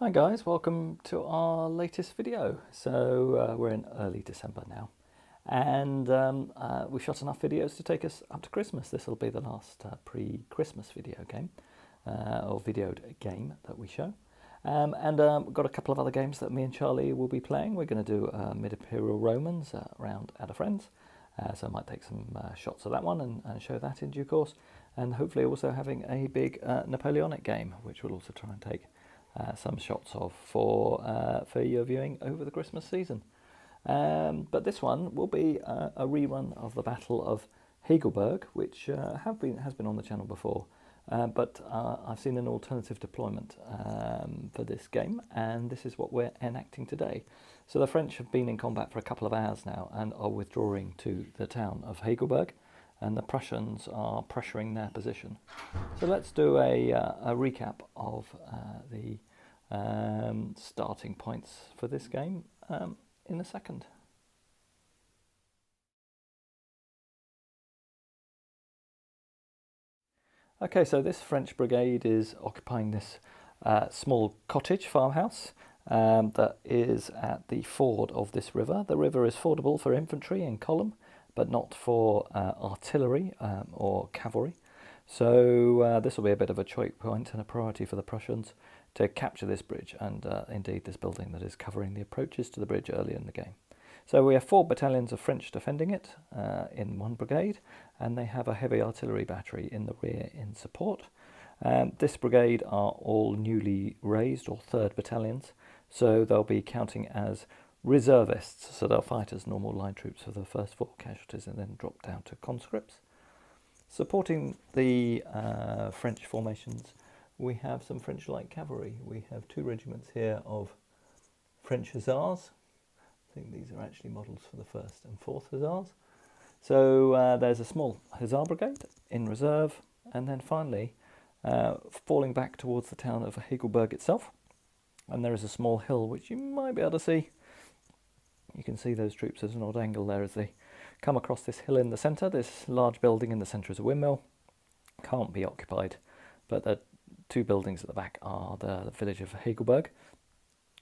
Hi guys, welcome to our latest video. So we're in early December now, and we shot enough videos to take us up to Christmas. This will be the last pre-Christmas video game, or videoed game that we show. We've got a couple of other games that me and Charlie will be playing. We're going to do Mid-Imperial Romans round at a friend's, so I might take some shots of that one and show that in due course. And hopefully also having a big Napoleonic game, which we'll also try and take some shots of for your viewing over the Christmas season. But this one will be a rerun of the Battle of Hagelberg, which has been on the channel before. But I've seen an alternative deployment for this game, and this is what we're enacting today. So the French have been in combat for a couple of hours now and are withdrawing to the town of Hagelberg, and the Prussians are pressuring their position. So let's do a recap of the starting points for this game in a second. Okay, so this French brigade is occupying this small cottage farmhouse that is at the ford of this river. The river is fordable for infantry in column, but not for artillery or cavalry. So this will be a bit of a choke point and a priority for the Prussians to capture this bridge and indeed this building that is covering the approaches to the bridge early in the game. So we have 4 battalions of French defending it in one brigade, and they have a heavy artillery battery in the rear in support. This brigade are all newly raised, or 3rd battalions, so they'll be counting as reservists, so they'll fight as normal line troops for the first 4 casualties and then drop down to conscripts. Supporting the French formations, we have some French light cavalry. We have 2 regiments here of French hussars. I think these are actually models for the 1st and 4th hussars. So there's a small hussar brigade in reserve, and then finally falling back towards the town of Hagelberg itself. And there is a small hill which you might be able to see. You can see those troops at an odd angle there as they come across this hill in the centre. This large building in the centre is a windmill. Can't be occupied, but the 2 buildings at the back are the village of Hagelberg,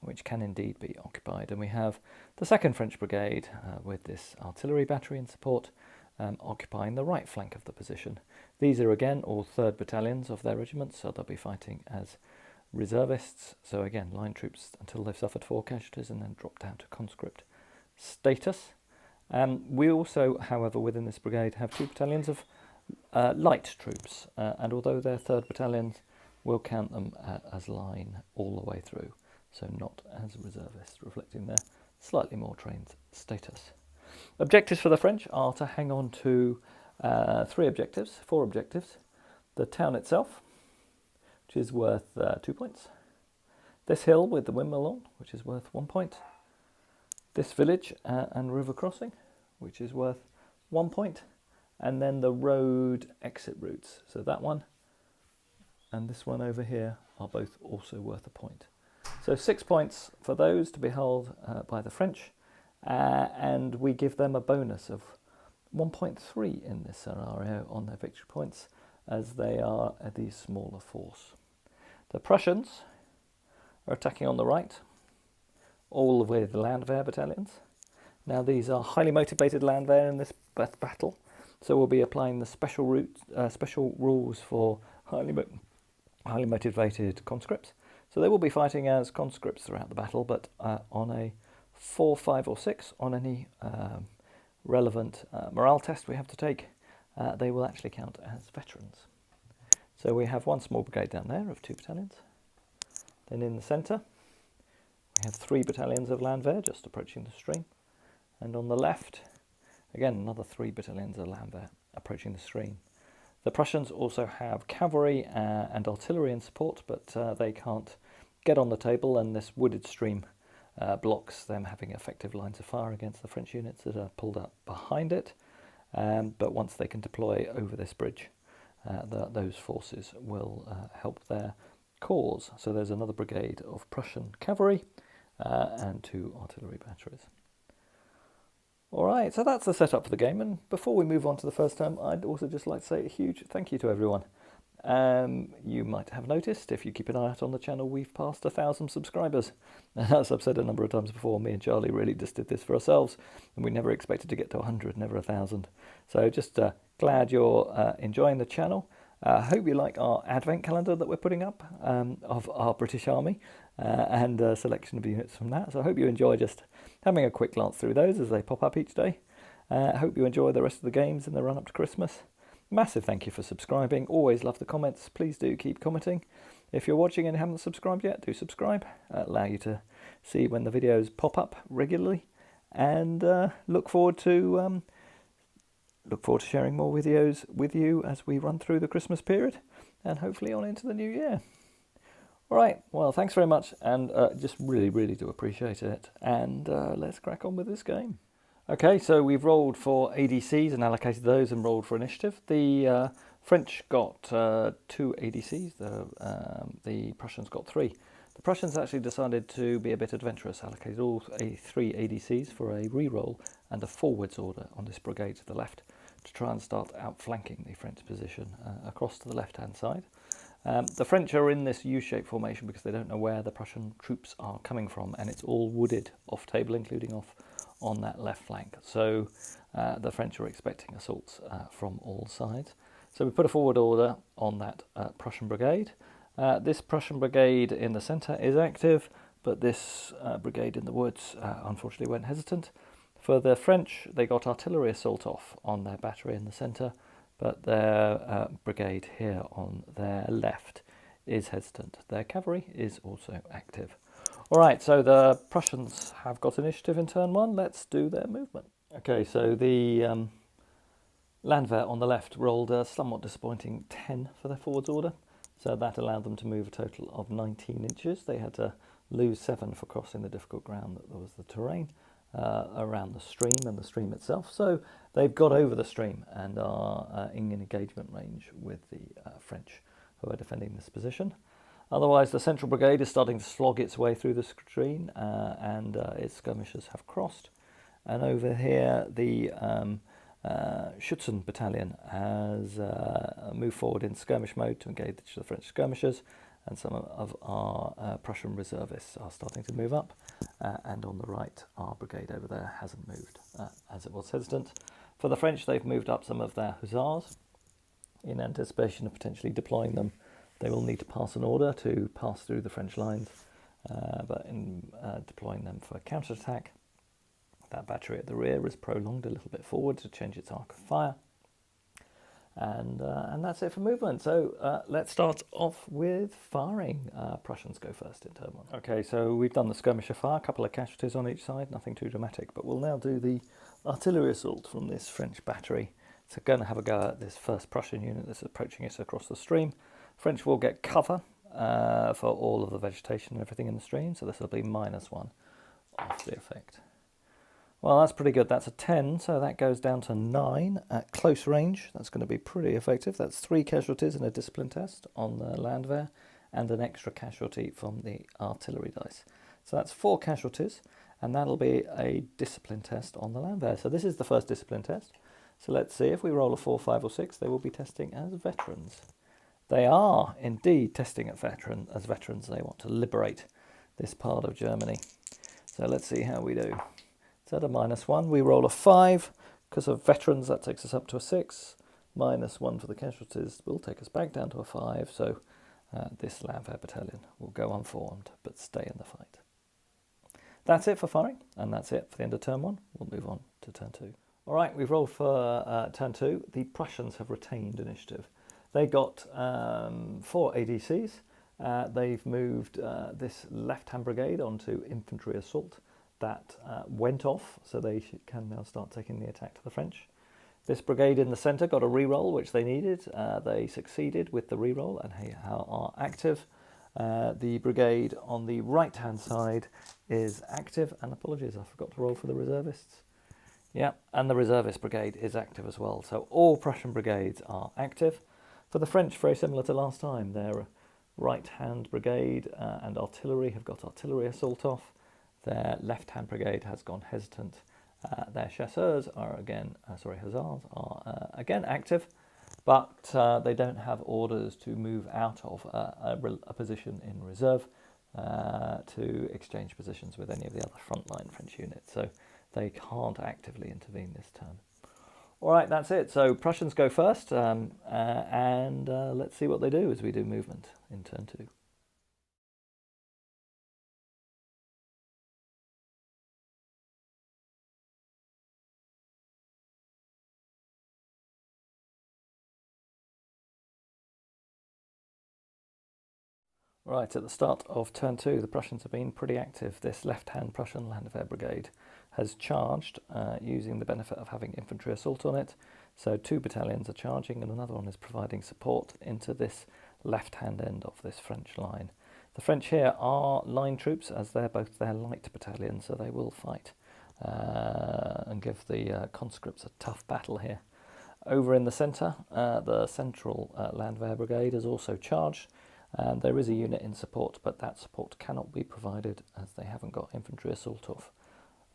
which can indeed be occupied. And we have the 2nd French Brigade with this artillery battery in support, occupying the right flank of the position. These are again all 3rd battalions of their regiments, so they'll be fighting as reservists. So again, line troops until they've suffered 4 casualties and then drop down to conscript status. We also, however, within this brigade have 2 battalions of light troops, and although they're 3rd battalions, we'll count them as line all the way through, so not as reservists, reflecting their slightly more trained status. Objectives for the French are to hang on to 4 objectives. The town itself, which is worth 2 points. This hill with the windmill on, which is worth 1 point. This village and river crossing, which is worth 1 point. And then the road exit routes, so that one and this one over here are both also worth a point. So 6 points for those to be held by the French, and we give them a bonus of 1.3 in this scenario on their victory points, as they are the smaller force. The Prussians are attacking on the right, all with Landwehr battalions. Now these are highly motivated Landwehr in this battle, so we'll be applying the special rules for highly motivated conscripts. So they will be fighting as conscripts throughout the battle, but on a 4, 5 or 6 on any relevant morale test we have to take, they will actually count as veterans. So we have 1 small brigade down there of 2 battalions. Then in the centre we have 3 battalions of Landwehr just approaching the stream, and on the left again another 3 battalions of Landwehr approaching the stream. The Prussians also have cavalry and artillery in support, but they can't get on the table, and this wooded stream blocks them having effective lines of fire against the French units that are pulled up behind it. But once they can deploy over this bridge, those forces will help their cause. So there's another brigade of Prussian cavalry and 2 artillery batteries. Alright, so that's the setup for the game, and before we move on to the first term, I'd also just like to say a huge thank you to everyone. You might have noticed, if you keep an eye out on the channel, we've passed 1,000 subscribers. As I've said a number of times before, me and Charlie really just did this for ourselves, and we never expected to get to 100, never 1,000. So just glad you're enjoying the channel. I hope you like our advent calendar that we're putting up of our British Army and a selection of units from that. So I hope you enjoy just having a quick glance through those as they pop up each day. I hope you enjoy the rest of the games in the run up to Christmas. Massive thank you for subscribing. Always love the comments. Please do keep commenting. If you're watching and haven't subscribed yet, do subscribe. Allow you to see when the videos pop up regularly. And look forward to sharing more videos with you as we run through the Christmas period and hopefully on into the new year. All right, well, thanks very much, and just really do appreciate it. And let's crack on with this game. Okay, so we've rolled for ADCs and allocated those and rolled for initiative. The French got 2 ADCs, the Prussians got 3. The Prussians actually decided to be a bit adventurous, allocated all 3 ADCs for a re-roll and a forwards order on this brigade to the left to try and start outflanking the French position across to the left-hand side. The French are in this U-shaped formation because they don't know where the Prussian troops are coming from, and it's all wooded off-table, including off on that left flank. So the French are expecting assaults from all sides. So we put a forward order on that Prussian brigade. This Prussian brigade in the centre is active, but this brigade in the woods unfortunately went hesitant. For the French, they got artillery assault off on their battery in the centre, but their brigade here on their left is hesitant. Their cavalry is also active. All right, so the Prussians have got initiative in turn 1. Let's do their movement. Okay, so the Landwehr on the left rolled a somewhat disappointing 10 for their forwards order. So that allowed them to move a total of 19 inches. They had to lose 7 for crossing the difficult ground that was the terrain around the stream and the stream itself. So they've got over the stream and are in engagement range with the French who are defending this position. Otherwise, the central brigade is starting to slog its way through the stream and its skirmishers have crossed. And over here, the Schützen battalion has moved forward in skirmish mode to engage the French skirmishers, and some of our Prussian reservists are starting to move up. And on the right, our brigade over there hasn't moved as it was hesitant. For the French, they've moved up some of their hussars in anticipation of potentially deploying them. They will need to pass an order to pass through the French lines, but in deploying them for counterattack, that battery at the rear is prolonged a little bit forward to change its arc of fire. And that's it for movement. So let's start off with firing. Prussians go first in turn 1. Okay, so we've done the skirmisher fire, a couple of casualties on each side, nothing too dramatic, but we'll now do the artillery assault from this French battery. So going to have a go at this first Prussian unit that's approaching us across the stream. French will get cover for all of the vegetation and everything in the stream, so this will be -1 off the effect. Well, that's pretty good. That's a 10, so that goes down to 9 at close range. That's going to be pretty effective. That's 3 casualties in a discipline test on the Landwehr and an extra casualty from the artillery dice. So that's 4 casualties, and that'll be a discipline test on the Landwehr. So this is the first discipline test. So let's see if we roll a 4, 5 or 6, they will be testing as veterans. They are indeed testing as veterans. They want to liberate this part of Germany. So let's see how we do. It's at a -1. We roll a 5. Because of veterans, that takes us up to a 6. -1 for the casualties will take us back down to a 5. So this Landwehr battalion will go unformed, but stay in the fight. That's it for firing, and that's it for the end of turn 1. We'll move on to turn 2. All right, we've rolled for turn 2. The Prussians have retained initiative. They got 4 ADCs. They've moved this left-hand brigade onto infantry assault. That went off, so they can now start taking the attack to the French. This brigade in the centre got a re-roll, which they needed. They succeeded with the re-roll and are active. The brigade on the right-hand side is active. And apologies, I forgot to roll for the reservists. Yeah, and the reservist brigade is active as well. So all Prussian brigades are active. For the French, very similar to last time, their right-hand brigade and artillery have got artillery assault off. Their left-hand brigade has gone hesitant. Their chasseurs are again, hussars are again active. but they don't have orders to move out of a position in reserve to exchange positions with any of the other frontline French units, so they can't actively intervene this turn. All right, that's it. So Prussians go first, and let's see what they do as we do movement in turn 2. Right, at the start of turn 2, the Prussians have been pretty active. This left-hand Prussian Landwehr brigade has charged using the benefit of having infantry assault on it. So 2 battalions are charging and another one is providing support into this left-hand end of this French line. The French here are line troops, as they're both their light battalions, so they will fight and give the conscripts a tough battle here. Over in the centre, the central Landwehr brigade is also charged. And there is a unit in support, but that support cannot be provided as they haven't got infantry assault off.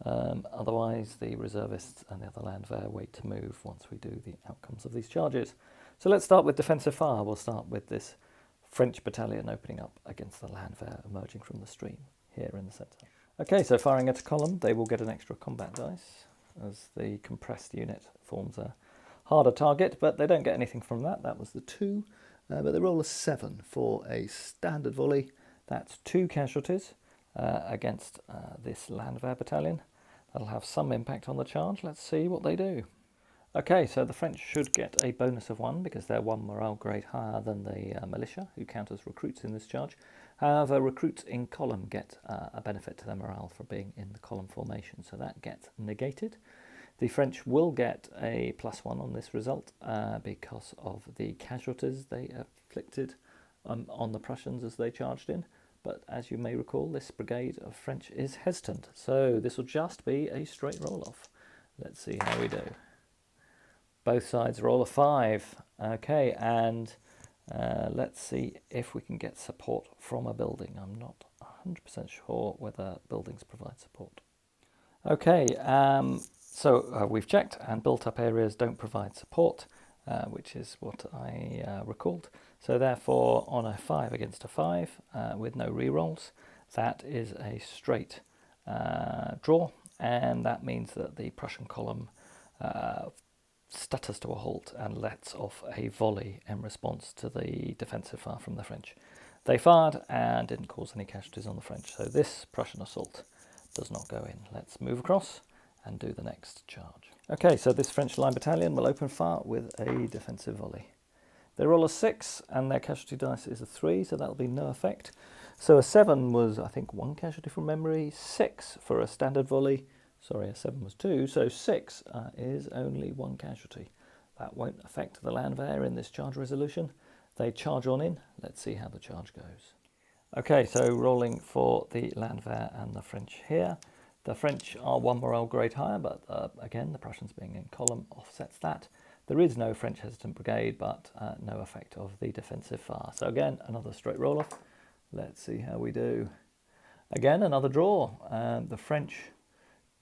Otherwise, the reservists and the other Landwehr wait to move once we do the outcomes of these charges. So let's start with defensive fire. We'll start with this French battalion opening up against the Landwehr emerging from the stream here in the centre. Okay, so firing at a column, they will get an extra combat dice as the compressed unit forms a harder target, but they don't get anything from that. That was the 2. But they roll a 7 for a standard volley. That's 2 casualties against this Landwehr battalion. That'll have some impact on the charge. Let's see what they do. Okay, so the French should get a bonus of 1 because they're 1 morale grade higher than the militia, who count as recruits in this charge. However, recruits in column get a benefit to their morale for being in the column formation, so that gets negated. The French will get a +1 on this result because of the casualties they inflicted on the Prussians as they charged in. But as you may recall, this brigade of French is hesitant, so this will just be a straight roll-off. Let's see how we do. Both sides roll a 5. Okay, and let's see if we can get support from a building. I'm not 100% sure whether buildings provide support. Okay, so we've checked, and built-up areas don't provide support, which is what I recalled. So therefore, on a 5 against a 5, with no rerolls, that is a straight draw, and that means that the Prussian column stutters to a halt and lets off a volley in response to the defensive fire from the French. They fired and didn't cause any casualties on the French, so this Prussian assault does not go in. Let's move across and do the next charge. Okay, so this French line battalion will open fire with a defensive volley. They roll a 6 and their casualty dice is a 3, so that'll be no effect. So a 7 was, I think, 1 casualty from memory, 6 for a standard volley. Sorry, a 7 was 2, so 6 is only 1 casualty. That won't affect the Landwehr in this charge resolution. They charge on in. Let's see how the charge goes. Okay, so rolling for the Landwehr and the French here. The French are 1 morale grade higher, but again, the Prussians being in column offsets that. There is no French hesitant brigade, but no effect of the defensive fire. So again, another straight roll-off. Let's see how we do. Again, another draw. The French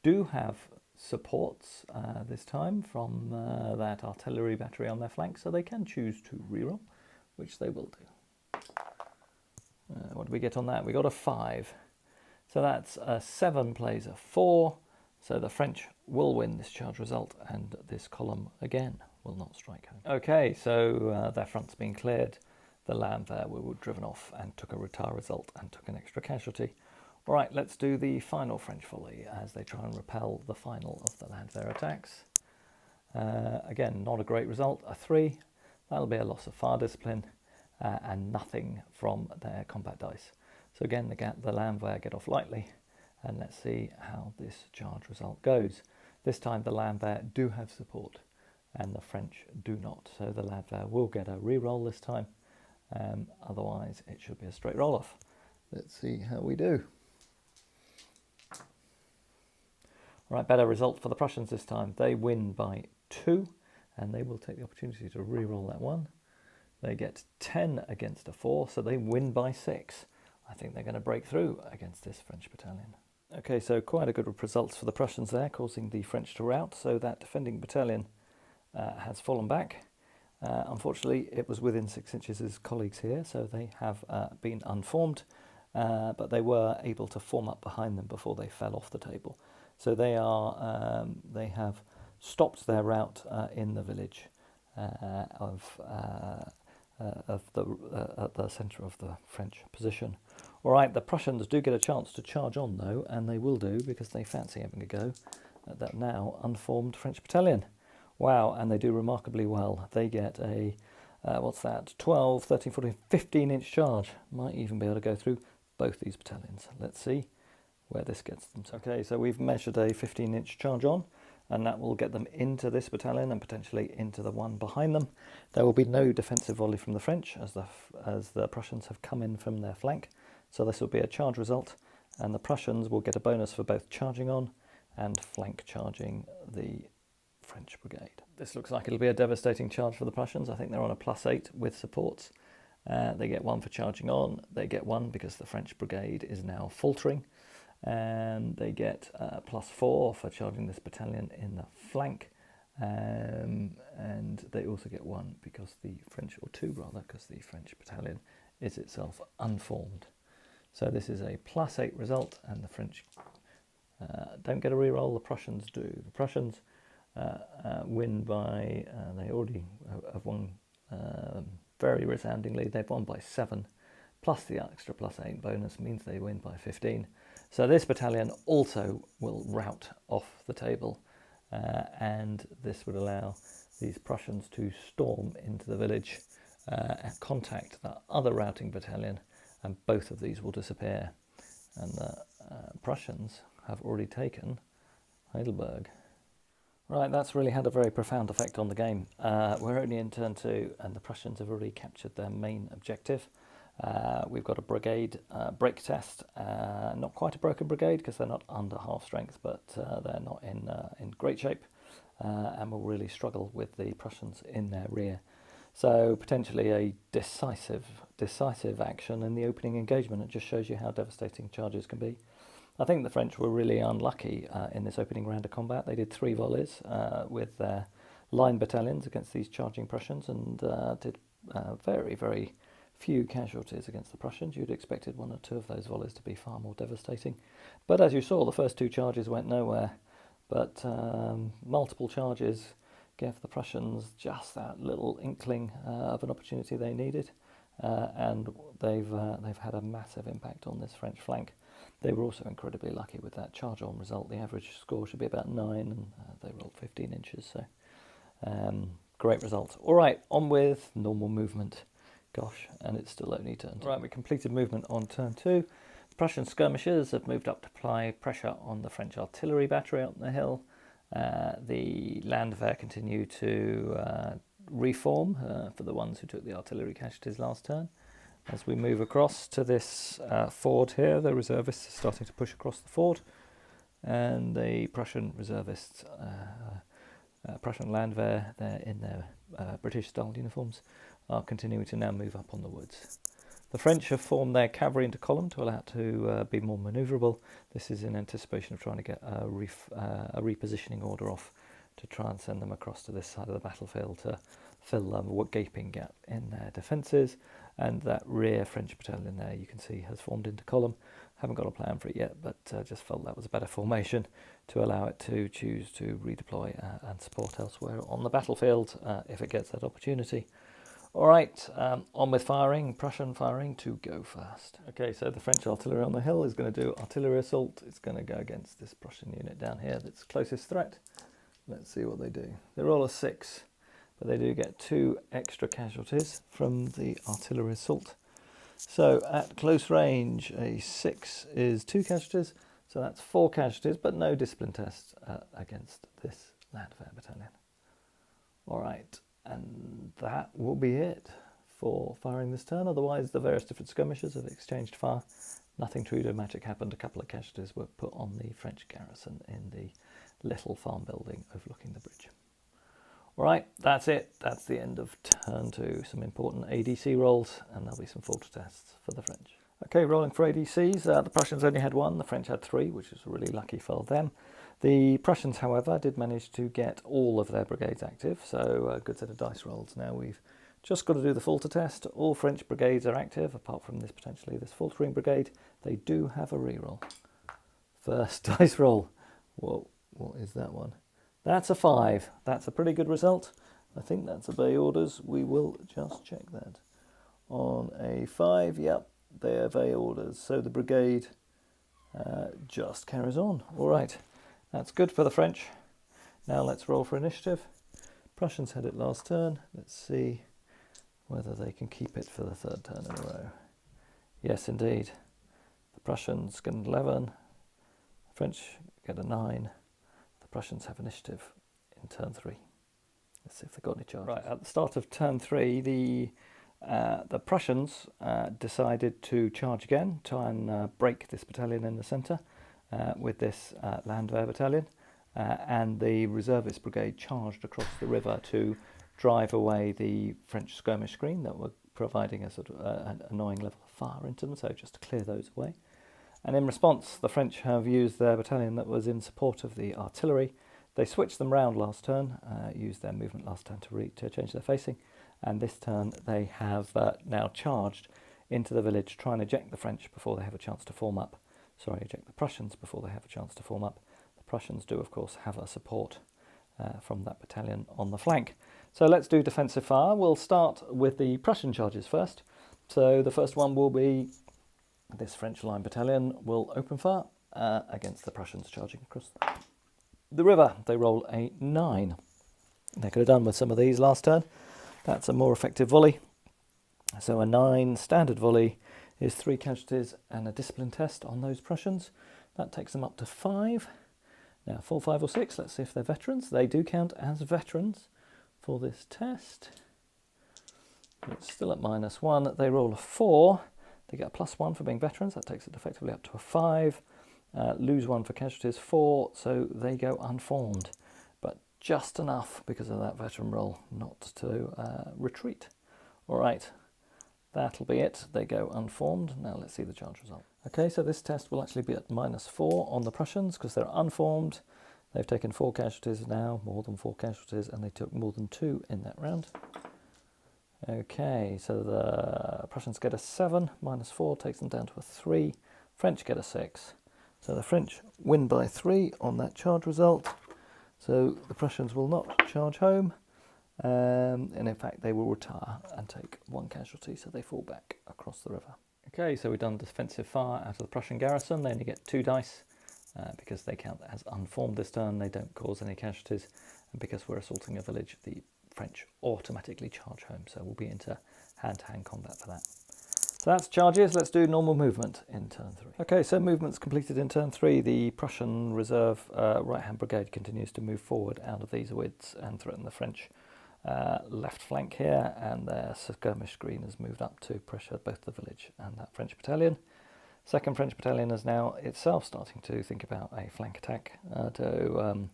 do have supports this time from that artillery battery on their flank, so they can choose to reroll, which they will do. What did we get on that? We got a 5. So that's a 7 plays a 4. So the French will win this charge result, and this column again will not strike home. Okay, so their front's been cleared. The Landwehr were driven off and took a retire result and took an extra casualty. All right, let's do the final French volley as they try and repel the final of the Landwehr attacks. Again, not a great result, a 3. That'll be a loss of fire discipline and nothing from their combat dice. So again, the Landwehr get off lightly, and let's see how this charge result goes. This time the Landwehr do have support, and the French do not. So the Landwehr will get a re-roll this time, otherwise it should be a straight roll-off. Let's see how we do. All right, better result for the Prussians this time. They win by 2, and they will take the opportunity to re-roll that 1. They get 10 against a 4, so they win by 6. I think they're going to break through against this French battalion. Okay, so quite a good results for the Prussians there, causing the French to rout. So that defending battalion has fallen back. Unfortunately, it was within 6 inches of his colleagues here, so they have been unformed, but they were able to form up behind them before they fell off the table. So they have stopped their rout in the village at the centre of the French position. All right, the Prussians do get a chance to charge on though, and they will do because they fancy having a go at that now unformed French battalion. Wow, and they do remarkably well. They get a, what's that, 12, 13, 14, 15-inch charge. Might even be able to go through both these battalions. Let's see where this gets them. Okay, so we've measured a 15-inch charge on, and that will get them into this battalion and potentially into the one behind them. There will be no defensive volley from the French as the Prussians have come in from their flank. So this will be a charge result, and the Prussians will get a bonus for both charging on and flank charging the French brigade. This looks like it'll be a devastating charge for the Prussians. I think they're on a +8 with supports. They get 1 for charging on. They get 1 because the French brigade is now faltering. And they get +4 for charging this battalion in the flank. And they also get 1 because the French, or 2 rather, because the French battalion is itself unformed. So this is a +8 result, and the French don't get a reroll, the Prussians do. The Prussians win by, they already have won very resoundingly. They've won by 7, plus the extra +8 bonus means they win by 15. So this battalion also will rout off the table, and this would allow these Prussians to storm into the village and contact the other routing battalion, and both of these will disappear. And the Prussians have already taken Heidelberg. Right, that's really had a very profound effect on the game. We're only in turn 2, and the Prussians have already captured their main objective. We've got a brigade break test, not quite a broken brigade because they're not under half strength, but they're not in great shape, and will really struggle with the Prussians in their rear. So potentially a decisive action in the opening engagement. It just shows you how devastating charges can be. I think the French were really unlucky in this opening round of combat. They did 3 volleys with their line battalions against these charging Prussians, and did very, very few casualties against the Prussians. You'd expected 1 or 2 of those volleys to be far more devastating. But as you saw, the first 2 charges went nowhere. But multiple charges gave the Prussians just that little inkling of an opportunity they needed, and they've had a massive impact on this French flank. They were also incredibly lucky with that charge-on result. The average score should be about 9, and they rolled 15 inches, so great result. All right, on with normal movement. Gosh, and it's still only turn 2. Right, we completed movement on turn 2. The Prussian skirmishers have moved up to apply pressure on the French artillery battery up the hill. The Landwehr continue to reform for the ones who took the artillery casualties last turn. As we move across to this ford here, the reservists are starting to push across the ford, and the Prussian reservists, Prussian Landwehr, they're in their British-style uniforms, are continuing to now move up on the woods. The French have formed their cavalry into column to allow it to be more manoeuvrable. This is in anticipation of trying to get a repositioning order off to try and send them across to this side of the battlefield to fill a gaping gap in their defences. And that rear French battalion there, you can see, has formed into column. Haven't got a plan for it yet, but just felt that was a better formation to allow it to choose to redeploy and support elsewhere on the battlefield if it gets that opportunity. All right, on with firing, Prussian firing to go first. Okay, so the French artillery on the hill is going to do artillery assault. It's going to go against this Prussian unit down here that's closest threat. Let's see what they do. They roll a 6, but they do get 2 extra casualties from the artillery assault. So at close range, a 6 is 2 casualties, so that's 4 casualties, but no discipline test against this Landwehr battalion. All right. And that will be it for firing this turn. Otherwise, the various different skirmishers have exchanged fire. Nothing too dramatic happened. A couple of casualties were put on the French garrison in the little farm building overlooking the bridge. All right, that's it. That's the end of turn 2. Some important ADC rolls, and there'll be some falter tests for the French. Okay, rolling for ADCs. The Prussians only had 1. The French had 3, which is really lucky for them. The Prussians, however, did manage to get all of their brigades active, so a good set of dice rolls. Now we've just got to do the falter test. All French brigades are active, apart from this potentially this faltering brigade. They do have a reroll. First dice roll. Whoa, what is that one? That's a 5. That's a pretty good result. I think that's obey orders. We will just check that. On a 5, yep, they obey orders. So the brigade just carries on. All right, that's good for the French. Now let's roll for initiative. Prussians had it last turn. Let's see whether they can keep it for the 3rd turn in a row. Yes, indeed. The Prussians get an 11. The French get a 9. The Prussians have initiative in turn 3. Let's see if they've got any charges. Right, at the start of turn 3, the Prussians decided to charge again, try and break this battalion in the centre with this Landwehr battalion, and the reservist brigade charged across the river to drive away the French skirmish screen that were providing a sort of an annoying level of fire into them, so just to clear those away. And in response, the French have used their battalion that was in support of the artillery. They switched them round last turn, used their movement last turn to change their facing, and this turn they have now charged into the village, trying to eject the French before they have a chance to form up. Sorry, eject the Prussians before they have a chance to form up. The Prussians do, of course, have a support from that battalion on the flank. So let's do defensive fire. We'll start with the Prussian charges first. So the first one will be this French line battalion will open fire against the Prussians charging across the river. They roll a 9. They could have done with some of these last turn. That's a more effective volley. So a 9 standard volley is 3 casualties and a discipline test on those Prussians. That takes them up to 5. Now 4, 5 or 6, let's see if they're veterans. They do count as veterans for this test. It's still at -1. They roll a 4. They get a +1 for being veterans. That takes it effectively up to a 5. Lose 1 for casualties, 4. So they go unformed. But just enough because of that veteran roll not to retreat. All right, that'll be it. They go unformed. Now let's see the charge result. Okay, so this test will actually be at -4 on the Prussians because they're unformed. They've taken 4 casualties now, more than 4 casualties, and they took more than 2 in that round. Okay, so the Prussians get a 7, -4 takes them down to a 3. French get a 6. So the French win by 3 on that charge result. So the Prussians will not charge home, and in fact they will retire and take 1 casualty, so they fall back across the river. Okay, so we've done defensive fire out of the Prussian garrison. They only get 2 dice because they count as unformed this turn. They don't cause any casualties, and because we're assaulting a village, the French automatically charge home, so we'll be into hand-to-hand combat for that. So that's charges. Let's do normal movement in turn 3. Okay, so movement's completed in turn 3. The Prussian reserve right-hand brigade continues to move forward out of these woods and threaten the French left flank here, and their skirmish screen has moved up to pressure both the village and that French battalion. Second French battalion is now itself starting to think about a flank attack to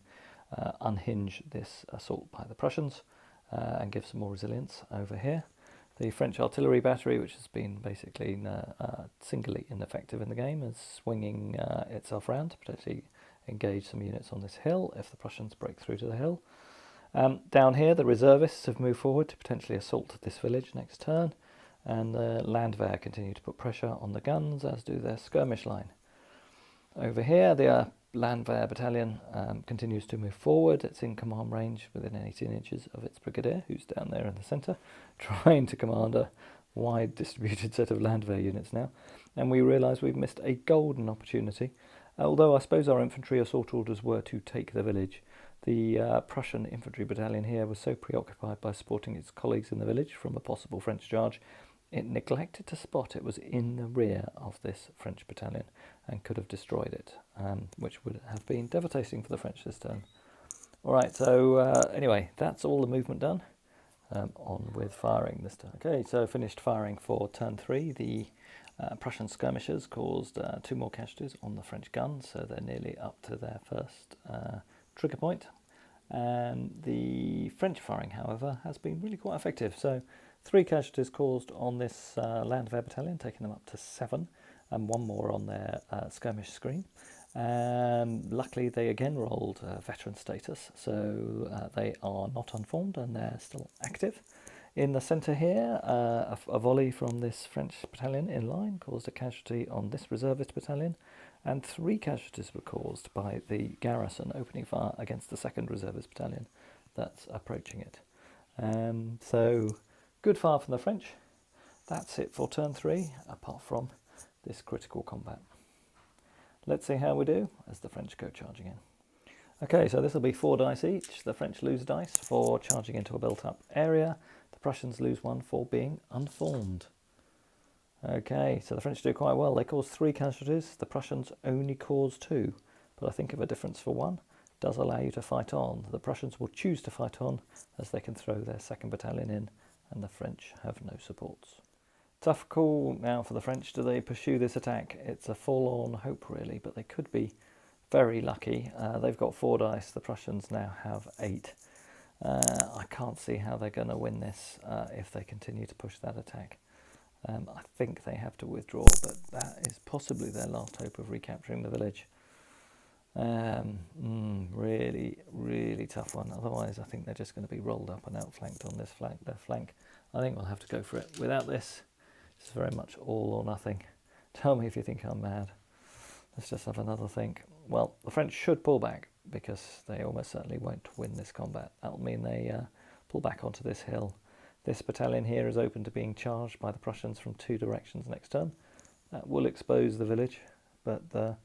unhinge this assault by the Prussians and give some more resilience over here. The French artillery battery, which has been basically singularly ineffective in the game, is swinging itself round to potentially engage some units on this hill if the Prussians break through to the hill. Down here, the reservists have moved forward to potentially assault this village next turn, and the Landwehr continue to put pressure on the guns, as do their skirmish line. Over here, the Landwehr battalion continues to move forward. It's in command range within 18 inches of its brigadier, who's down there in the centre, trying to command a wide distributed set of Landwehr units now. And we realise we've missed a golden opportunity. Although I suppose our infantry assault orders were to take the village, the Prussian infantry battalion here was so preoccupied by supporting its colleagues in the village from a possible French charge, it neglected to spot it was in the rear of this French battalion and could have destroyed it, which would have been devastating for the French this turn. All right, so anyway, that's all the movement done. On with firing this turn. Okay, so finished firing for turn 3. The Prussian skirmishers caused 2 more casualties on the French guns, so they're nearly up to their first trigger point. And the French firing, however, has been really quite effective. So 3 casualties caused on this Landwehr battalion, taking them up to 7, and 1 more on their skirmish screen. And luckily they again rolled veteran status, so they are not unformed and they're still active. In the centre here, a volley from this French battalion in line caused a casualty on this reservist battalion, and 3 casualties were caused by the garrison opening fire against the 2nd reservist battalion that's approaching it. So good fire from the French. That's it for turn 3, apart from this critical combat. Let's see how we do as the French go charging in. Okay, so this will be 4 dice each. The French lose a dice for charging into a built-up area. The Prussians lose 1 for being unformed. Okay, so the French do quite well. They cause 3 casualties. The Prussians only cause 2. But I think of a difference for 1 does allow you to fight on. The Prussians will choose to fight on as they can throw their 2nd battalion in, and the French have no supports. Tough call now for the French. Do they pursue this attack? It's a forlorn hope really, but they could be very lucky. They've got 4 dice. The Prussians now have 8. I can't see how they're going to win this if they continue to push that attack. I think they have to withdraw, but that is possibly their last hope of recapturing the village. Really, really tough one. Otherwise, I think they're just going to be rolled up and outflanked on this left flank. I think we'll have to go for it. Without this, it's very much all or nothing. Tell me if you think I'm mad. Let's just have another think. Well, the French should pull back because they almost certainly won't win this combat. That'll mean they pull back onto this hill. This battalion here is open to being charged by the Prussians from 2 directions next turn. That will expose the village, but the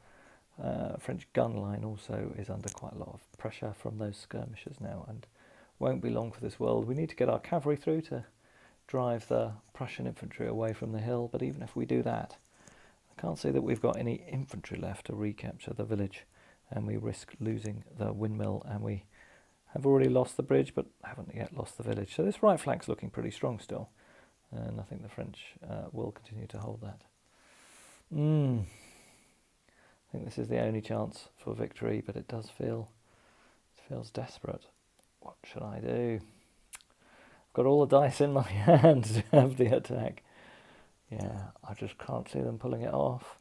French gun line also is under quite a lot of pressure from those skirmishers now and won't be long for this world. We need to get our cavalry through to drive the Prussian infantry away from the hill, but even if we do that, I can't see that we've got any infantry left to recapture the village, and we risk losing the windmill, and we have already lost the bridge but haven't yet lost the village. So this right flank's looking pretty strong still, and I think the French will continue to hold that. I think this is the only chance for victory, but it feels desperate. What should I do? I've got all the dice in my hand to have the attack. Yeah, I just can't see them pulling it off.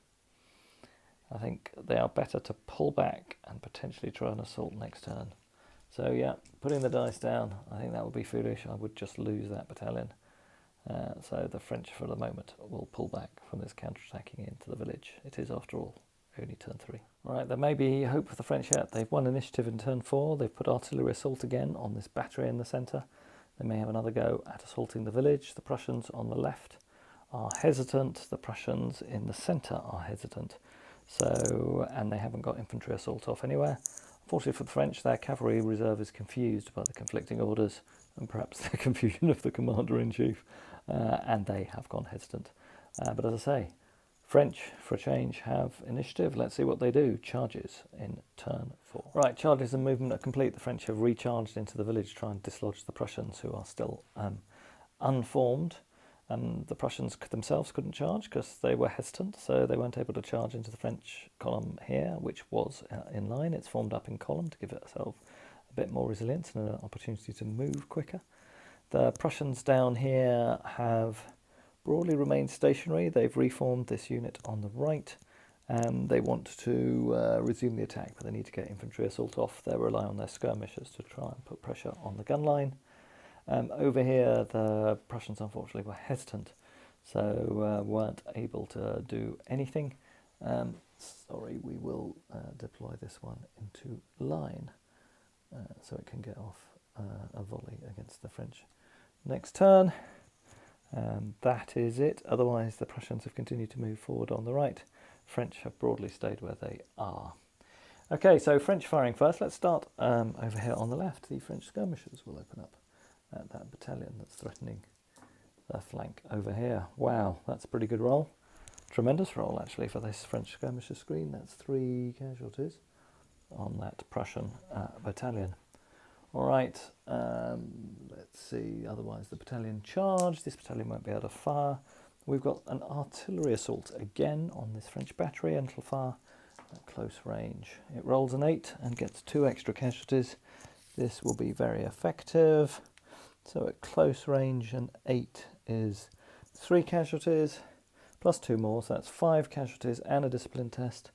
I think they are better to pull back and potentially try an assault next turn. So yeah, putting the dice down, I think that would be foolish. I would just lose that battalion. So the French, for the moment, will pull back from this counter-attacking into the village. It is, after all, only turn 3. Right, there may be hope for the French yet. They've won initiative in turn 4. They've put artillery assault again on this battery in the centre. They may have another go at assaulting the village. The Prussians on the left are hesitant. The Prussians in the centre are hesitant. So, and they haven't got infantry assault off anywhere. Unfortunately for the French, their cavalry reserve is confused by the conflicting orders and perhaps the confusion of the commander-in-chief, and they have gone hesitant. But as I say, French, for a change, have initiative. Let's see what they do. Charges in turn 4. Right, charges and movement are complete. The French have recharged into the village to try and dislodge the Prussians, who are still unformed. The Prussians themselves couldn't charge because they were hesitant, so they weren't able to charge into the French column here, which was in line. It's formed up in column to give itself a bit more resilience and an opportunity to move quicker. The Prussians down here have broadly remained stationary. They've reformed this unit on the right, and they want to resume the attack, but they need to get infantry assault off. They rely on their skirmishers to try and put pressure on the gun line. Over here, the Prussians unfortunately were hesitant, so weren't able to do anything. Sorry, we will deploy this one into line so it can get off a volley against the French next turn. That is it. Otherwise, the Prussians have continued to move forward on the right. French have broadly stayed where they are. Okay, so French firing first. Let's start over here on the left. The French skirmishers will open up at that battalion that's threatening the flank over here. Wow, that's a pretty good roll. Tremendous roll, actually, for this French skirmisher screen. That's 3 casualties on that Prussian battalion. All right, let's see. Otherwise, the battalion charge. This battalion won't be able to fire. We've got an artillery assault again on this French battery, and it'll fire at close range. It rolls an 8 and gets 2 extra casualties. This will be very effective. So at close range, an 8 is 3 casualties, plus 2 more, so that's 5 casualties and a discipline test.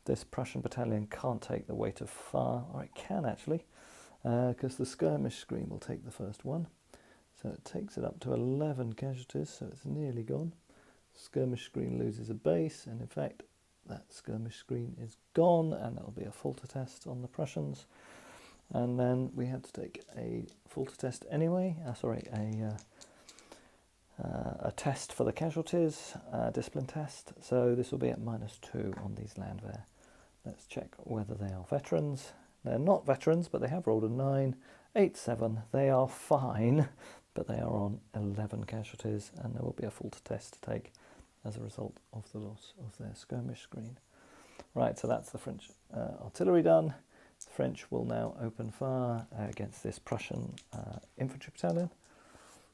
This Prussian battalion can't take the weight of fire, or it can actually, because the skirmish screen will take the first one. So it takes it up to 11 casualties, so it's nearly gone. Skirmish screen loses a base, and in fact that skirmish screen is gone, and that'll be a falter test on the Prussians. And then we had to take a falter test anyway, a test for the casualties, discipline test. So this will be at -2 on these Landwehr. Let's check whether they are veterans. They're not veterans, but they have rolled a 9, 8, 7. They are fine, but they are on 11 casualties, and there will be a falter test to take as a result of the loss of their skirmish screen. Right, so that's the French artillery done. The French will now open fire against this Prussian infantry battalion.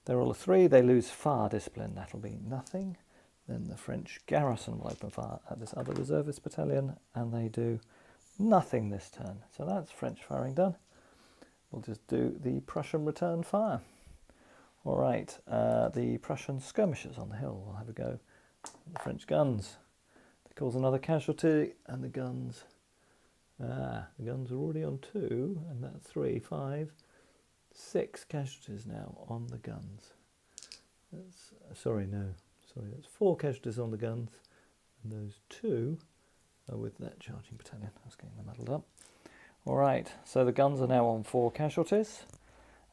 They roll a 3, they lose fire discipline, that'll be nothing. Then the French garrison will open fire at this other reservist battalion, and they do nothing this turn. So that's French firing done. We'll just do the Prussian return fire. All right, the Prussian skirmishers on the hill will have a go at the French guns. They cause another casualty, and the guns are already on 2, and that's 3, 5, 6 casualties now on the guns. That's, that's 4 casualties on the guns, and those 2 are with that charging battalion. I was getting them muddled up. All right, so the guns are now on 4 casualties.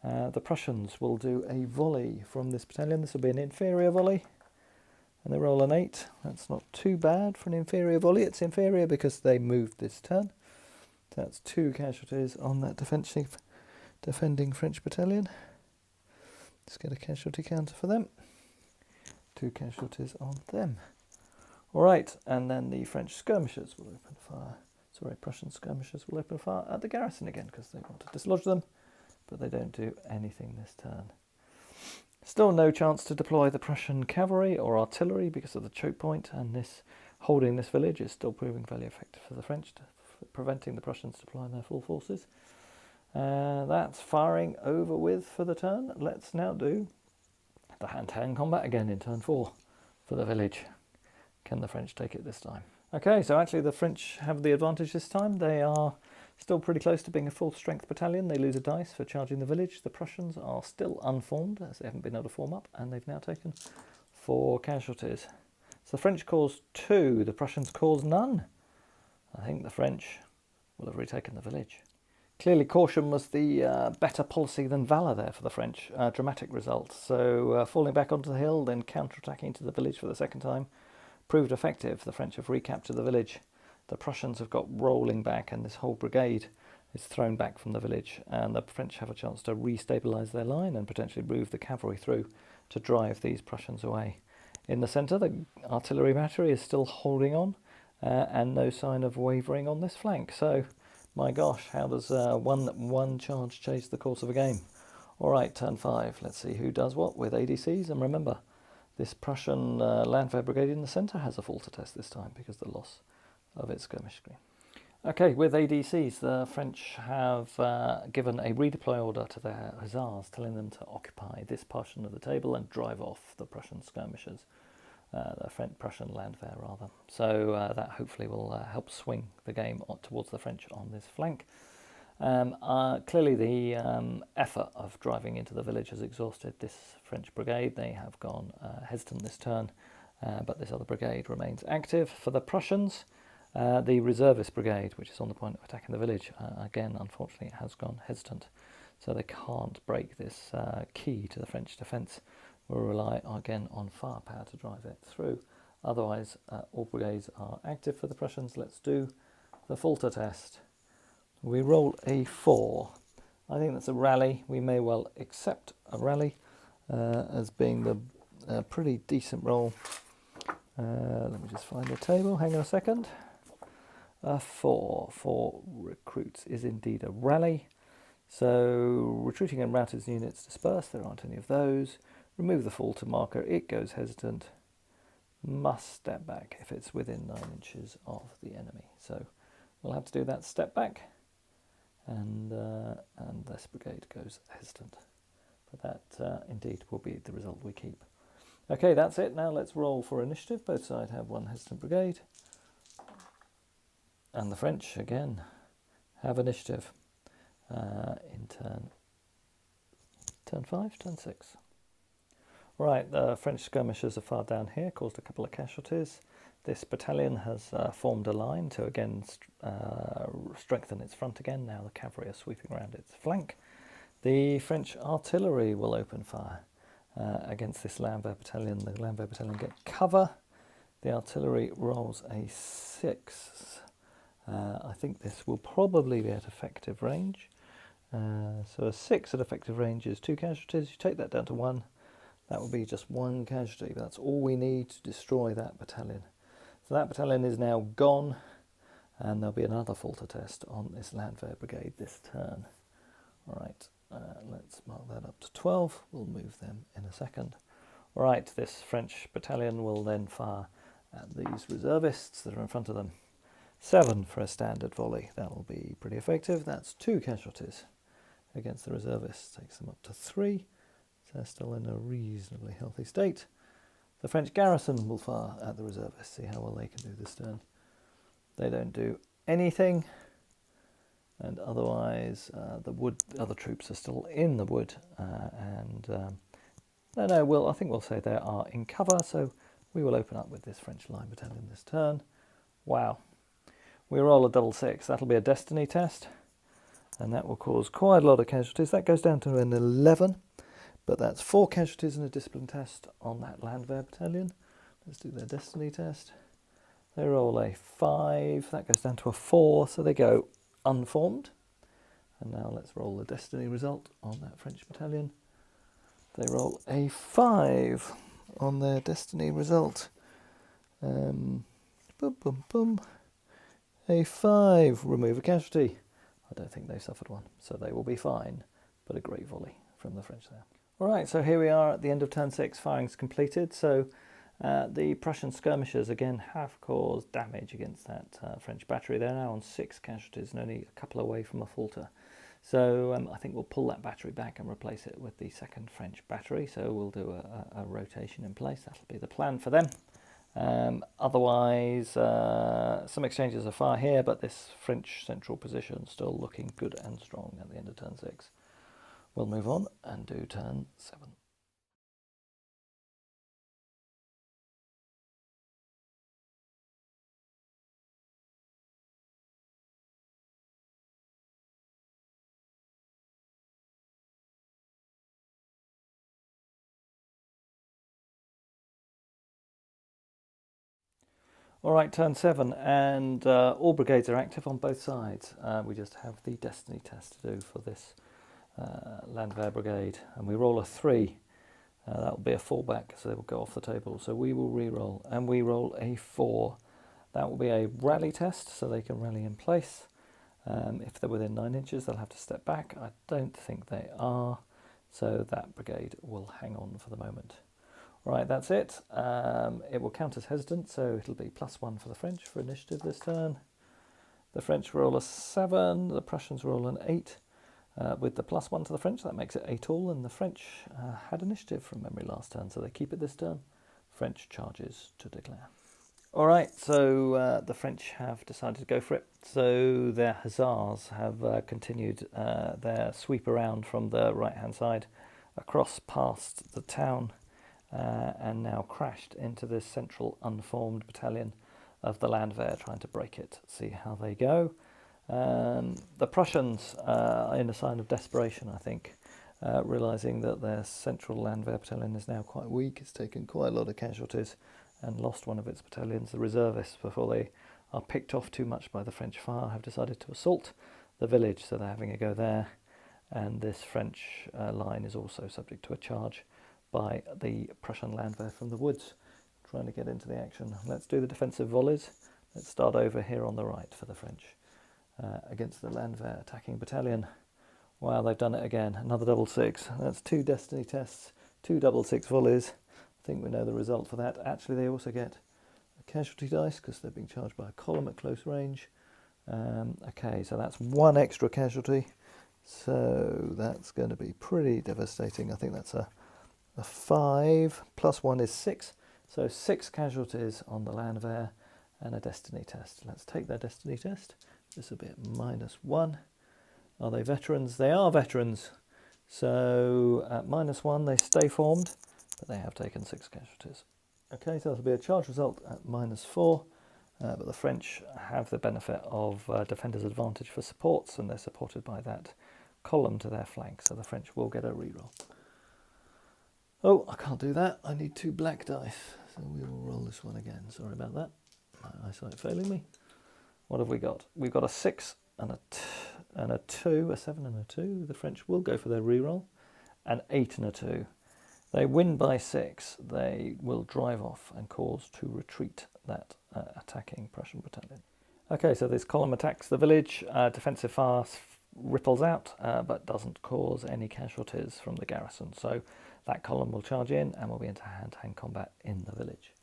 The Prussians will do a volley from this battalion. This will be an inferior volley, and they roll an 8. That's not too bad for an inferior volley. It's inferior because they moved this turn. So that's 2 casualties on that defending French battalion. Let's get a casualty counter for them. 2 casualties on them. All right, and then the French skirmishers will open fire. Prussian skirmishers will open fire at the garrison again because they want to dislodge them, but they don't do anything this turn. Still no chance to deploy the Prussian cavalry or artillery because of the choke point, and this holding this village is still proving fairly effective for the French, preventing the Prussians deploying their full forces. That's firing over with for the turn. Let's now do the hand-to-hand combat again in turn 4 for the village. Can the French take it this time? Okay, so actually the French have the advantage this time. They are still pretty close to being a full-strength battalion. They lose a dice for charging the village. The Prussians are still unformed, as they haven't been able to form up, and they've now taken 4 casualties. So the French cause 2, the Prussians cause none. I think the French will have retaken the village. Clearly caution was the better policy than valour there for the French. Dramatic result. So falling back onto the hill, then counter-attacking to the village for the second time, proved effective. The French have recaptured the village. The Prussians have got rolling back, and this whole brigade is thrown back from the village, and the French have a chance to restabilise their line and potentially move the cavalry through to drive these Prussians away. In the centre, the artillery battery is still holding on, and no sign of wavering on this flank. So, my gosh, how does one charge change the course of a game? All right, turn 5. Let's see who does what with ADCs, and remember, this Prussian Landwehr brigade in the centre has a falter test this time because of the loss of its skirmish screen. Okay, with ADCs, the French have given a redeploy order to their hussars, telling them to occupy this portion of the table and drive off the Prussian skirmishers, the Prussian Landwehr rather. So that hopefully will help swing the game towards the French on this flank. Clearly the effort of driving into the village has exhausted this French brigade. They have gone hesitant this turn, but this other brigade remains active. For the Prussians, the reservist brigade, which is on the point of attacking the village, again, unfortunately, has gone hesitant. So they can't break this key to the French defence. We'll rely again on firepower to drive it through. Otherwise, all brigades are active for the Prussians. Let's do the falter test. We roll a 4. I think that's a rally. We may well accept a rally as being the pretty decent roll. Let me just find the table. Hang on a second. A 4 for recruits is indeed a rally. So retreating and routed units disperse. There aren't any of those. Remove the falter marker. It goes hesitant. Must step back if it's within 9 inches of the enemy. So we'll have to do that step back. And this brigade goes hesitant. But that indeed will be the result we keep. Okay, that's it. Now let's roll for initiative. Both sides have 1 hesitant brigade. And the French, again, have initiative in turn 5, turn 6. Right, the French skirmishers are far down here, caused a couple of casualties. This battalion has formed a line to again strengthen its front again. Now the cavalry are sweeping around its flank. The French artillery will open fire against this Landwehr battalion. The Landwehr battalion get cover. The artillery rolls a 6. I think this will probably be at effective range. So a 6 at effective range is 2 casualties. You take that down to 1. That will be just 1 casualty. But that's all we need to destroy that battalion. So that battalion is now gone. And there'll be another Falter test on this Landwehr brigade this turn. All right, let's mark that up to 12. We'll move them in a second. All right, this French battalion will then fire at these reservists that are in front of them. 7 for a standard volley. That will be pretty effective. That's 2 casualties against the reservists. Takes them up to 3. So they're still in a reasonably healthy state. The French garrison will fire at the reservists. See how well they can do this turn. They don't do anything. And otherwise, the other troops are still in the wood. I think we'll say they are in cover. So we will open up with this French line battalion this turn. Wow. We roll a double 6. That'll be a destiny test. And that will cause quite a lot of casualties. That goes down to an 11. But that's 4 casualties in a discipline test on that Landwehr battalion. Let's do their destiny test. They roll a 5. That goes down to a 4. So they go unformed. And now let's roll the destiny result on that French battalion. They roll a 5 on their destiny result. Boom, boom, boom. A 5. Remove a casualty. I don't think they suffered one, so they will be fine. But a great volley from the French there. All right, so here we are at the end of turn 6. Firing's completed. So the Prussian skirmishers again have caused damage against that French battery. They're now on 6 casualties and only a couple away from a Falter. So I think we'll pull that battery back and replace it with the second French battery. So we'll do a rotation in place. That'll be the plan for them. Otherwise, some exchanges of fire here, but this French central position still looking good and strong at the end of turn 6. We'll move on and do turn 7. All right, turn 7, and all brigades are active on both sides. We just have the destiny test to do for this Landwehr brigade, and we roll a 3. That will be a fallback, so they will go off the table. So we will re-roll, and we roll a 4. That will be a rally test, so they can rally in place. If they're within 9 inches, they'll have to step back. I don't think they are, so that brigade will hang on for the moment. Right, that's it. It will count as hesitant, so it'll be +1 for the French for initiative this turn. The French roll a 7, the Prussians roll an 8. With the +1 to the French, that makes it 8 all, and the French had initiative from memory last turn, so they keep it this turn. French charges to declare. All right, so the French have decided to go for it. So their hussars have continued their sweep around from the right-hand side across past the town. And now crashed into this central unformed battalion of the Landwehr, trying to break it. See how they go. The Prussians, in a sign of desperation, I think, realising that their central Landwehr battalion is now quite weak, it's taken quite a lot of casualties and lost one of its battalions. The reservists, before they are picked off too much by the French fire, have decided to assault the village, so they're having a go there. And this French line is also subject to a charge by the Prussian Landwehr from the woods, trying to get into the action. Let's do the defensive volleys. Let's start over here on the right for the French against the Landwehr attacking battalion. Wow, they've done it again. Another double 6. That's 2 destiny tests, 2 double 6 volleys. I think we know the result for that. Actually, they also get a casualty dice because they're being charged by a column at close range. Okay, so that's 1 extra casualty. So that's going to be pretty devastating. I think that's a 5 +1 is 6, so 6 casualties on the Landwehr, and a destiny test. Let's take their destiny test. This will be at -1. Are they veterans? They are veterans. So at -1 they stay formed, but they have taken 6 casualties. Okay, so that'll be a charge result at -4, but the French have the benefit of defender's advantage for supports, and they're supported by that column to their flank, so the French will get a reroll. Oh, I can't do that. I need 2 black dice, so we will roll this one again. Sorry about that. My eyesight failing me. What have we got? We've got a 6 and a 2, a 7 and a 2. The French will go for their reroll. An 8 and a 2. They win by 6. They will drive off and cause to retreat that attacking Prussian battalion. Okay, so this column attacks the village. Defensive fire ripples out, but doesn't cause any casualties from the garrison. So that column will charge in and will be into hand-to-hand combat in the village.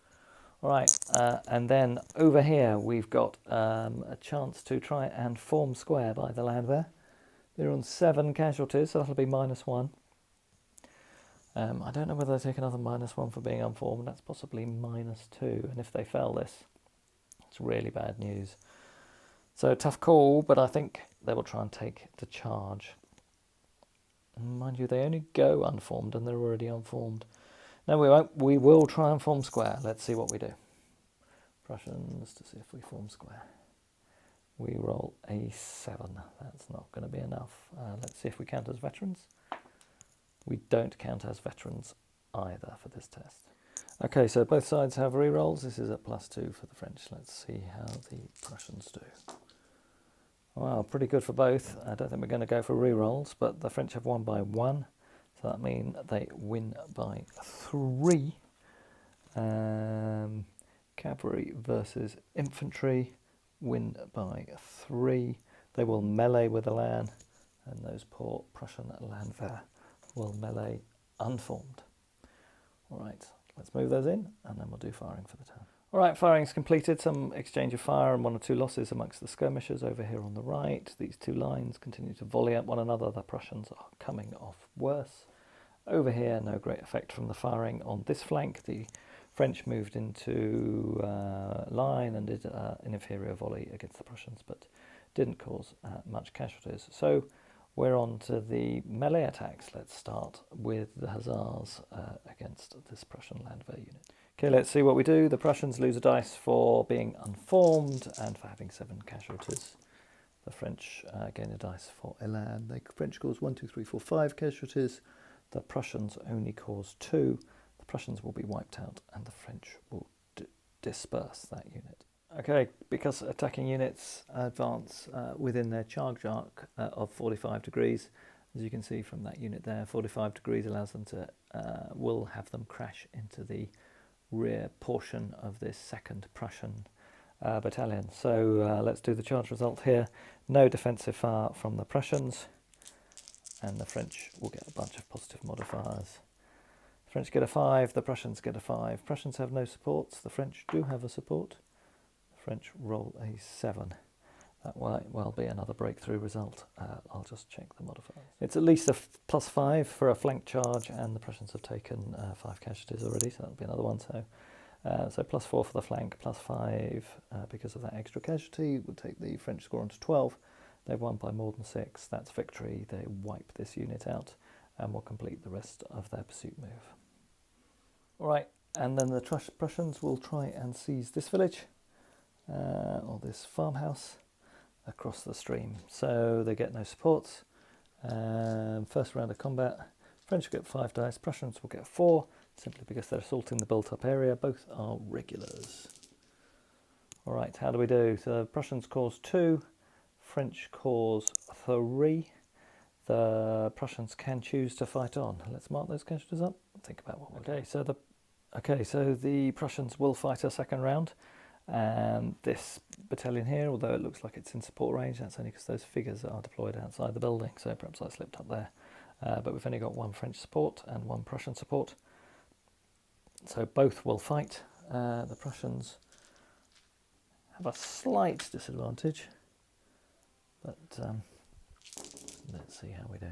All right, and then over here we've got a chance to try and form square by the Landwehr. They're on 7 casualties, so that'll be -1. I don't know whether they take another -1 for being unformed. That's possibly -2, and if they fail this, it's really bad news. So tough call, but I think they will try and take the charge. Mind you, they only go unformed, and they're already unformed. No, we won't. We will try and form square. Let's see what we do. Prussians, to see if we form square. We roll a 7. That's not going to be enough. Let's see if we count as veterans. We don't count as veterans either for this test. Okay, so both sides have rerolls. This is at +2 for the French. Let's see how the Prussians do. Well, pretty good for both. I don't think we're going to go for rerolls, but the French have won by 1. So that means they win by 3. Cavalry versus infantry win by 3. They will melee with the Lan, and those poor Prussian Landwehr will melee unformed. All right, let's move those in, and then we'll do firing for the town. All right, firing's completed. Some exchange of fire and 1 or 2 losses amongst the skirmishers over here on the right. These 2 lines continue to volley at one another. The Prussians are coming off worse. Over here, no great effect from the firing on this flank. The French moved into line and did an inferior volley against the Prussians, but didn't cause much casualties. So we're on to the melee attacks. Let's start with the Hussars against this Prussian Landwehr unit. Okay, let's see what we do. The Prussians lose a dice for being unformed and for having 7 casualties. The French gain a dice for Elan. The French cause 1, 2, 3, 4, 5 casualties. The Prussians only cause 2. The Prussians will be wiped out and the French will disperse that unit. Okay, because attacking units advance within their charge arc of 45 degrees, as you can see from that unit there, 45 degrees allows them to, will have them crash into the rear portion of this 2nd Prussian battalion. So let's do the charge result here. No defensive fire from the Prussians, and the French will get a bunch of positive modifiers. The French get a 5, the Prussians get a 5. Prussians have no supports, the French do have a support. The French roll a 7. That might well be another breakthrough result. I'll just check the modifiers. It's at least a +5 for a flank charge, and the Prussians have taken 5 casualties already, so that'll be another one. So +4 for the flank, +5 because of that extra casualty. We'll take the French score on to 12. They've won by more than 6. That's victory. They wipe this unit out and will complete the rest of their pursuit move. All right, and then the Prussians will try and seize this village or this farmhouse across the stream. So they get no supports. First round of combat, French will get 5 dice, Prussians will get 4, simply because they're assaulting the built-up area. Both are regulars. All right, how do we do? So Prussians cause 2, French cause 3. The Prussians can choose to fight on. Let's mark those casualties up and think about what we'll do. So the Prussians will fight a 2nd round. And this battalion here, although it looks like it's in support range, that's only because those figures are deployed outside the building, so perhaps I slipped up there. But we've only got 1 French support and 1 Prussian support. So both will fight. The Prussians have a slight disadvantage, but let's see how we do.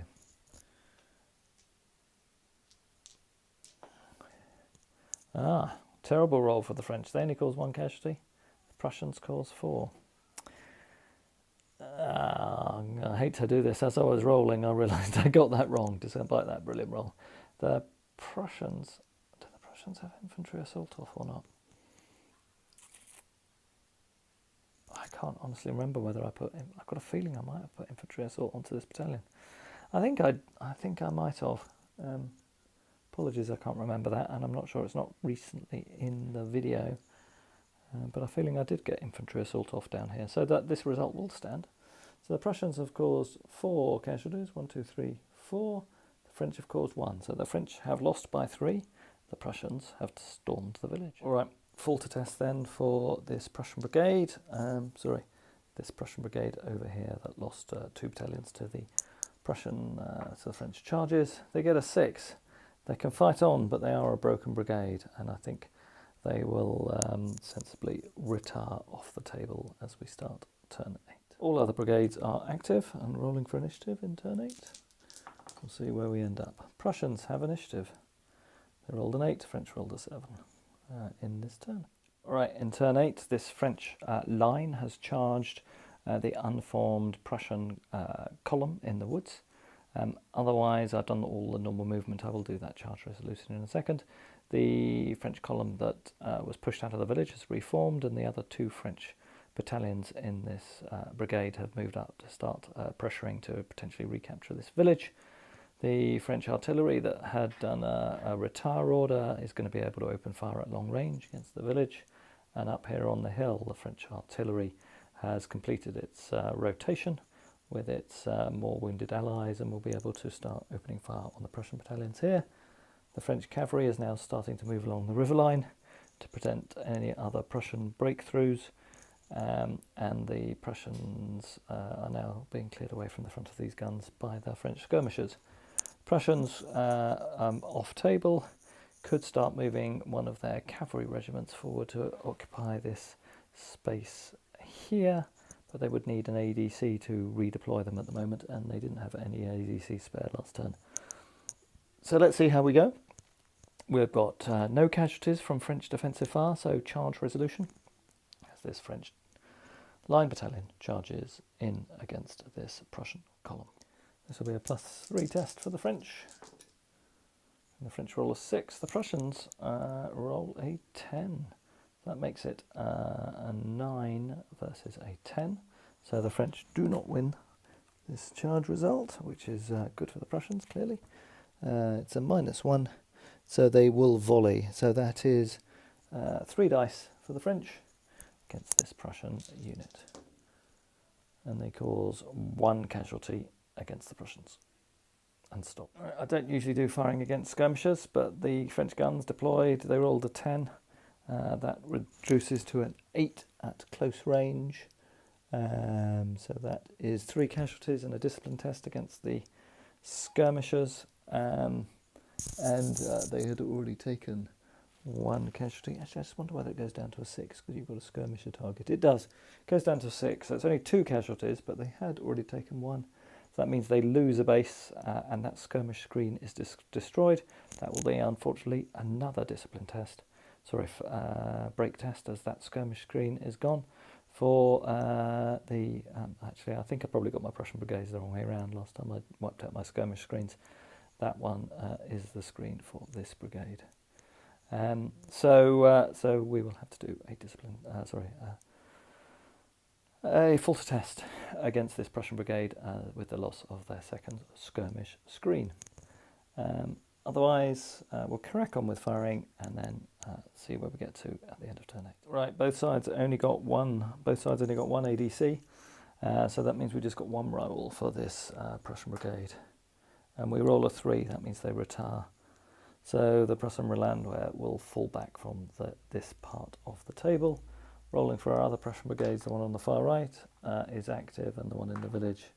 Terrible roll for the French. They only cause 1 casualty. The Prussians cause 4. I hate to do this. As I was rolling, I realised I got that wrong, despite that brilliant roll. The Prussians, do the Prussians have infantry assault off or not? I can't honestly remember whether I've got a feeling I might have put infantry assault onto this battalion. I think I might have. Apologies, I can't remember that, and I'm not sure, it's not recently in the video. But I'm feeling I did get infantry assault off down here, so that this result will stand. So the Prussians have caused 4 casualties, 1, 2, 3, 4. The French have caused 1, so the French have lost by 3. The Prussians have stormed the village. All right, full to test then for this Prussian brigade. This Prussian brigade over here that lost 2 battalions to the French charges. They get a 6. They can fight on, but they are a broken brigade, and I think they will sensibly retire off the table as we start turn 8. All other brigades are active and rolling for initiative in turn 8. We'll see where we end up. Prussians have initiative. They rolled an 8, French rolled a 7 in this turn. All right, in turn 8, this French line has charged the unformed Prussian column in the woods. Otherwise, I've done all the normal movement. I will do that charge resolution in a second. The French column that was pushed out of the village has reformed, and the other 2 French battalions in this brigade have moved up to start pressuring to potentially recapture this village. The French artillery that had done a retire order is going to be able to open fire at long range against the village. And up here on the hill, the French artillery has completed its rotation with its more wounded allies, and will be able to start opening fire on the Prussian battalions here. The French cavalry is now starting to move along the river line to prevent any other Prussian breakthroughs, and the Prussians are now being cleared away from the front of these guns by the French skirmishers. Prussians off table could start moving one of their cavalry regiments forward to occupy this space here, but they would need an ADC to redeploy them at the moment, and they didn't have any ADC spare last turn. So let's see how we go. We've got no casualties from French defensive fire, so charge resolution as this French line battalion charges in against this Prussian column. This will be a +3 test for the French. And the French roll a 6. The Prussians roll a 10. That makes it a 9 versus a 10. So the French do not win this charge result, which is good for the Prussians, clearly. It's a -1, so they will volley. So that is 3 dice for the French against this Prussian unit. And they cause 1 casualty against the Prussians and stop. I don't usually do firing against skirmishers, but the French guns deployed, they rolled a 10. That reduces to an 8 at close range. So that is 3 casualties and a discipline test against the skirmishers. And they had already taken 1 casualty. Actually, I just wonder whether it goes down to a 6 because you've got a skirmisher target. It does. It goes down to 6. So it's only 2 casualties, but they had already taken 1. So that means they lose a base, and that skirmish screen is destroyed. That will be, unfortunately, another discipline test. Break test, as that skirmish screen is gone. For actually, I think I probably got my Prussian brigades the wrong way around last time I wiped out my skirmish screens. That one is the screen for this brigade. So we will have to do a full test against this Prussian brigade with the loss of their 2nd skirmish screen. Otherwise, we'll crack on with firing and then see where we get to at the end of turn 8. Right, both sides only got one ADC, so that means we just got 1 roll for this Prussian brigade. And we roll a 3, that means they retire. So the Prussian Relandwehr will fall back from this part of the table. Rolling for our other Prussian brigades, the one on the far right is active, and the one in the village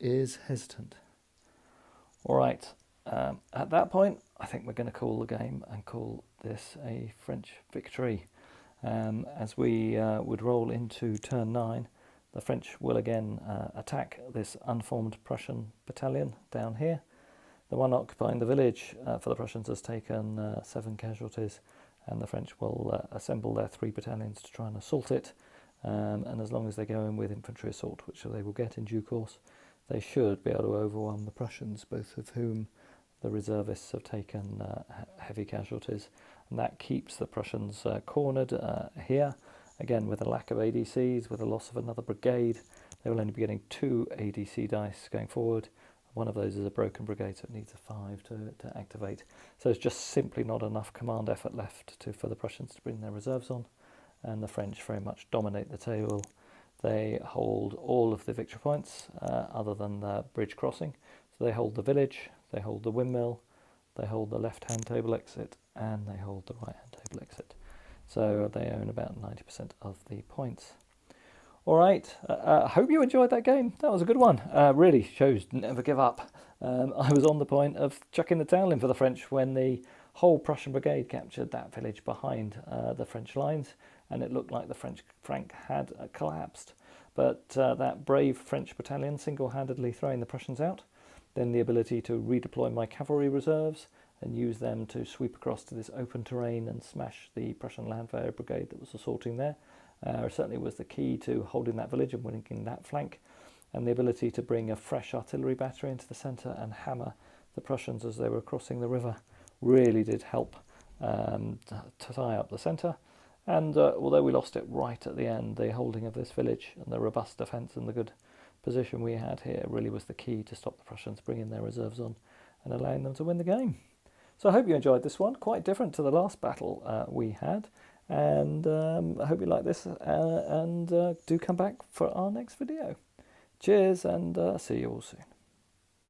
is hesitant. All right, at that point, I think we're going to call the game and call this a French victory. As we would roll into turn 9, the French will again attack this unformed Prussian battalion down here. The one occupying the village for the Prussians has taken 7 casualties, and the French will assemble their 3 battalions to try and assault it. And as long as they go in with infantry assault, which they will get in due course, they should be able to overwhelm the Prussians, both of whom the reservists have taken heavy casualties. And that keeps the Prussians cornered here. Again, with a lack of ADCs, with a loss of another brigade, they will only be getting 2 ADC dice going forward. One of those is a broken brigade, so it needs a 5 to activate. So it's just simply not enough command effort left for the Prussians to bring their reserves on. And the French very much dominate the table. They hold all of the victory points other than the bridge crossing. So they hold the village, they hold the windmill, they hold the left-hand table exit, and they hold the right-hand table exit. So they own about 90% of the points. All right, I hope you enjoyed that game. That was a good one. Really shows never give up. I was on the point of chucking the towel in for the French when the whole Prussian brigade captured that village behind the French lines, and it looked like the French flank had collapsed. But that brave French battalion single-handedly throwing the Prussians out, then the ability to redeploy my cavalry reserves and use them to sweep across to this open terrain and smash the Prussian Landwehr brigade that was assaulting there, certainly was the key to holding that village and winning that flank. And the ability to bring a fresh artillery battery into the centre and hammer the Prussians as they were crossing the river really did help to tie up the centre. And although we lost it right at the end, the holding of this village and the robust defence and the good position we had here really was the key to stop the Prussians bringing their reserves on and allowing them to win the game. So I hope you enjoyed this one, quite different to the last battle we had. And I hope you like this and do come back for our next video. Cheers, and see you all soon.